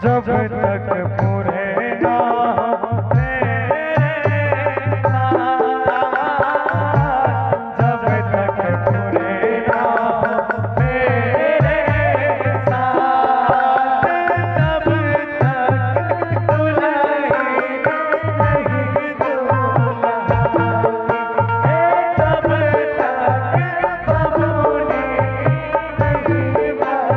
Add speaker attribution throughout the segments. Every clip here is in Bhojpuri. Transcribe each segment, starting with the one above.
Speaker 1: जब तक पूरे ना जब तक पूरे ना मेरे साथ तब तक दुल्हन नहीं दूल्हा तब तक बबूनी नहीं बाबा।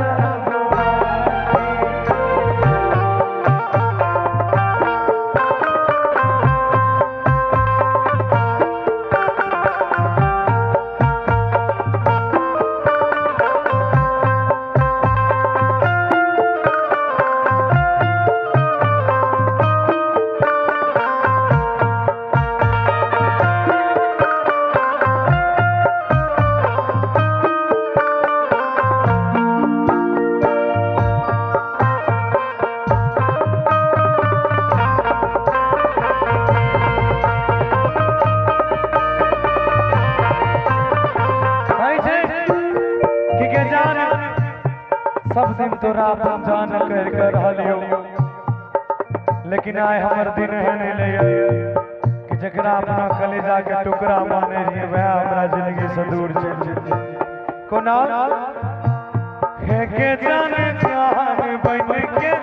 Speaker 1: सब दिन तोरा अपन जान कर कर रहलियो, लेकिन आए हमर दिन एहन एलैया कि जकरा अपना कलेजा के टुकड़ा माने रहिए वह हमरा जिंदगी से दूर चल जेतै। कोना है के जाने जान बन के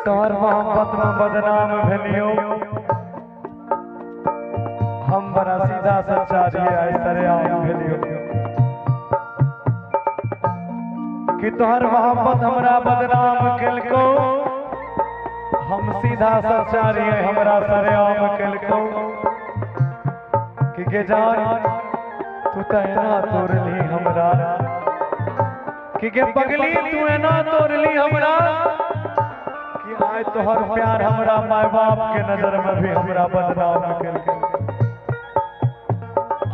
Speaker 1: तोहर मोहब्बत में बदनाम भेलियो, हम बड़ा सीधा सच्चा रहिए सरेआम भेलियो कि तोहर मोहब्बत हमरा बदनाम केलको, हम सीधा सच्चा रहिए हमरा सरेआम केलको कि गे जान तू तो एना तोड़ली हमरा, कि गे पगली तू एना तोड़ली हमरा आए तोहर प्यार हमरा माय बाप के नजर में भी हमरा बदनाम केलकै।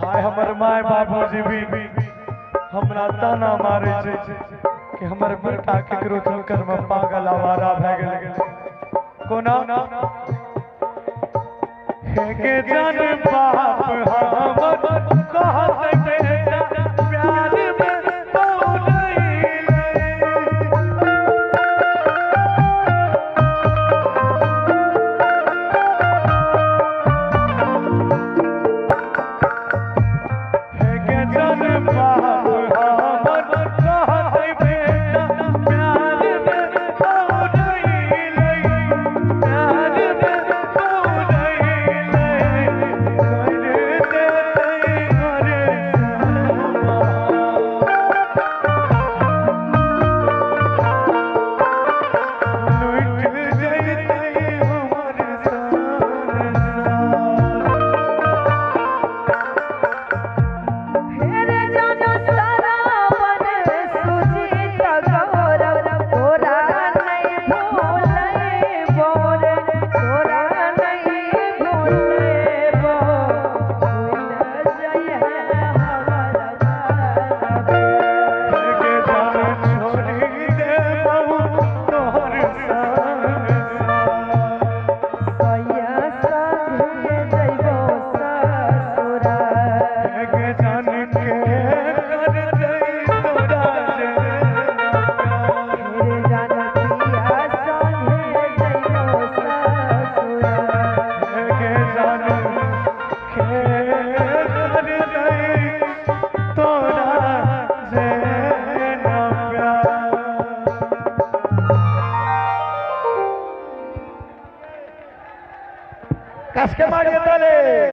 Speaker 1: आय हमर माय बाबूजी भी हमरा ताना मारे छै कि हमर बेटा केकरो चक्कर में पागल आवारा भ गेल कोना हे के जान बाप हमर कहत बेटा प्यार में पौलैले हे के जान बाप हमर कहत बेटा प्यार में पौलैले प्यार में पौलैले कस के मारिए ताले।